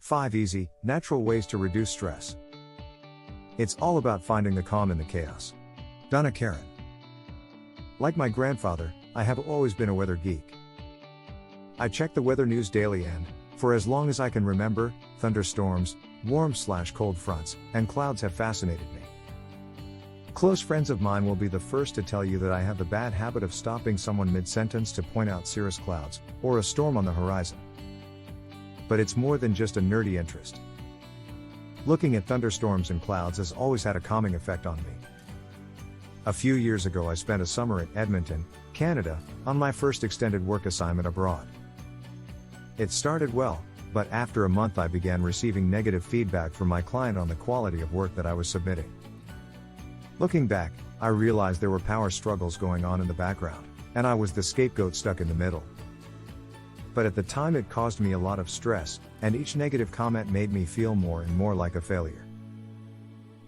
5 easy, natural ways to reduce stress. It's all about finding the calm in the chaos. Donna Karen. Like my grandfather, I have always been a weather geek. I check the weather news daily and, for as long as I can remember, thunderstorms, warm/cold fronts, and clouds have fascinated me. Close friends of mine will be the first to tell you that I have the bad habit of stopping someone mid-sentence to point out cirrus clouds, or a storm on the horizon. But it's more than just a nerdy interest. Looking at thunderstorms and clouds has always had a calming effect on me. A few years ago I spent a summer in Edmonton, Canada, on my first extended work assignment abroad. It started well, but after a month I began receiving negative feedback from my client on the quality of work that I was submitting. Looking back, I realized there were power struggles going on in the background, and I was the scapegoat stuck in the middle. But at the time it caused me a lot of stress, and each negative comment made me feel more and more like a failure.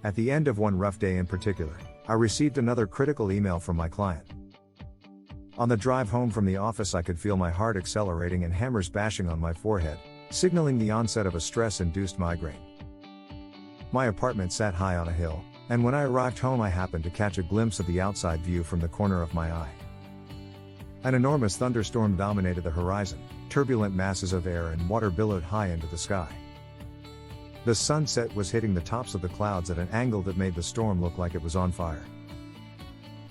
At the end of one rough day in particular, I received another critical email from my client. On the drive home from the office I could feel my heart accelerating and hammers bashing on my forehead, signaling the onset of a stress-induced migraine. My apartment sat high on a hill, and when I arrived home I happened to catch a glimpse of the outside view from the corner of my eye. An enormous thunderstorm dominated the horizon, turbulent masses of air and water billowed high into the sky. The sunset was hitting the tops of the clouds at an angle that made the storm look like it was on fire.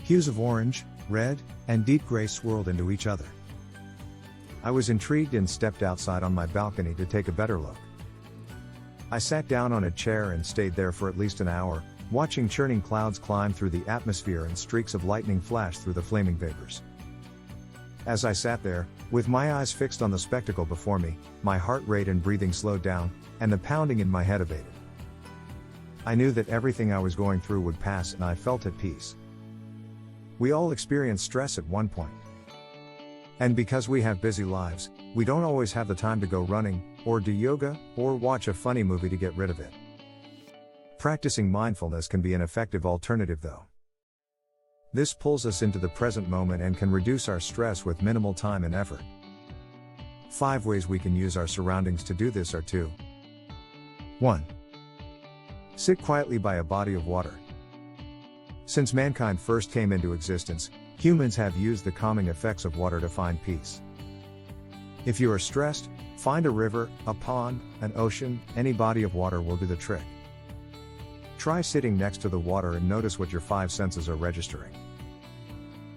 Hues of orange, red, and deep gray swirled into each other. I was intrigued and stepped outside on my balcony to take a better look. I sat down on a chair and stayed there for at least an hour, watching churning clouds climb through the atmosphere and streaks of lightning flash through the flaming vapors. As I sat there, with my eyes fixed on the spectacle before me, my heart rate and breathing slowed down, and the pounding in my head abated. I knew that everything I was going through would pass and I felt at peace. We all experience stress at one point. And because we have busy lives, we don't always have the time to go running, or do yoga, or watch a funny movie to get rid of it. Practicing mindfulness can be an effective alternative though. This pulls us into the present moment and can reduce our stress with minimal time and effort. 5 ways we can use our surroundings to do this are 2. 1. Sit quietly by a body of water. Since mankind first came into existence, humans have used the calming effects of water to find peace. If you are stressed, find a river, a pond, an ocean, any body of water will do the trick. Try sitting next to the water and notice what your 5 senses are registering.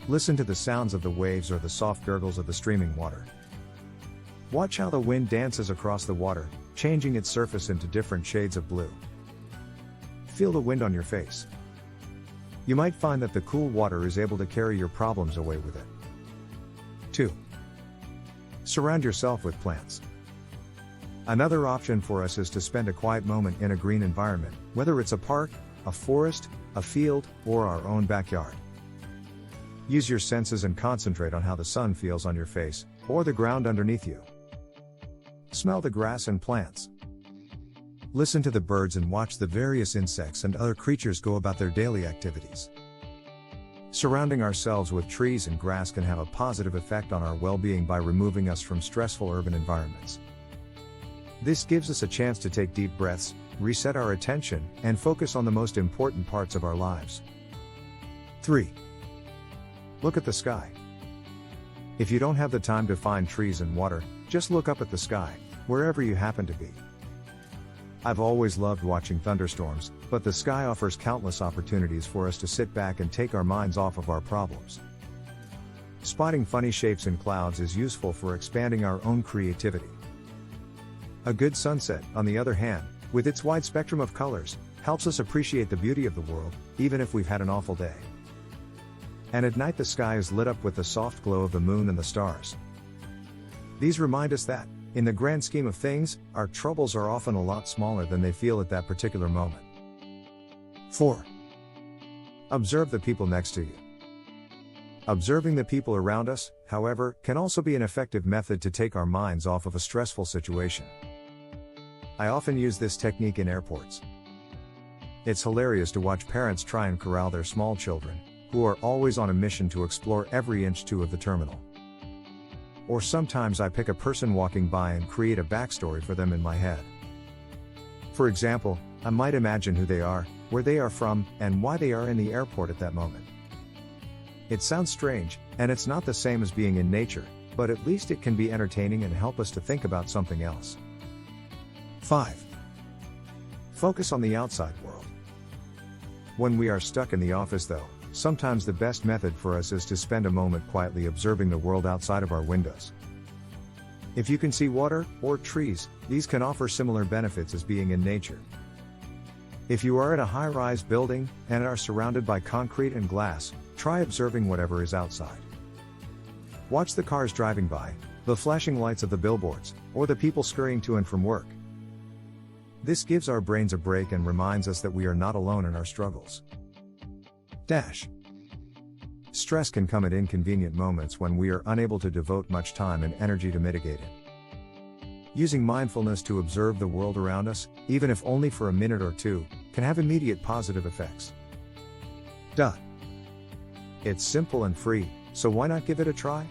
Listen to the sounds of the waves or the soft gurgles of the streaming water. Watch how the wind dances across the water, changing its surface into different shades of blue. Feel the wind on your face. You might find that the cool water is able to carry your problems away with it. 2. Surround yourself with plants. Another option for us is to spend a quiet moment in a green environment, whether it's a park, a forest, a field, or our own backyard. Use your senses and concentrate on how the sun feels on your face, or the ground underneath you. Smell the grass and plants. Listen to the birds and watch the various insects and other creatures go about their daily activities. Surrounding ourselves with trees and grass can have a positive effect on our well-being by removing us from stressful urban environments. This gives us a chance to take deep breaths, reset our attention, and focus on the most important parts of our lives. 3. Look at the sky. If you don't have the time to find trees and water, just look up at the sky, wherever you happen to be. I've always loved watching thunderstorms, but the sky offers countless opportunities for us to sit back and take our minds off of our problems. Spotting funny shapes in clouds is useful for expanding our own creativity. A good sunset, on the other hand, with its wide spectrum of colors, helps us appreciate the beauty of the world, even if we've had an awful day. And at night the sky is lit up with the soft glow of the moon and the stars. These remind us that, in the grand scheme of things, our troubles are often a lot smaller than they feel at that particular moment. 4. Observe the people next to you. Observing the people around us, however, can also be an effective method to take our minds off of a stressful situation. I often use this technique in airports. It's hilarious to watch parents try and corral their small children, who are always on a mission to explore every inch of the terminal. Or sometimes I pick a person walking by and create a backstory for them in my head. For example, I might imagine who they are, where they are from, and why they are in the airport at that moment. It sounds strange, and it's not the same as being in nature, but at least it can be entertaining and help us to think about something else. 5. Focus on the outside world. When we are stuck in the office though, sometimes the best method for us is to spend a moment quietly observing the world outside of our windows. If you can see water, or trees, these can offer similar benefits as being in nature. If you are at a high-rise building, and are surrounded by concrete and glass, try observing whatever is outside. Watch the cars driving by, the flashing lights of the billboards, or the people scurrying to and from work. This gives our brains a break and reminds us that we are not alone in our struggles. Stress can come at inconvenient moments when we are unable to devote much time and energy to mitigate it. Using mindfulness to observe the world around us, even if only for a minute or two, can have immediate positive effects. It's simple and free, so why not give it a try?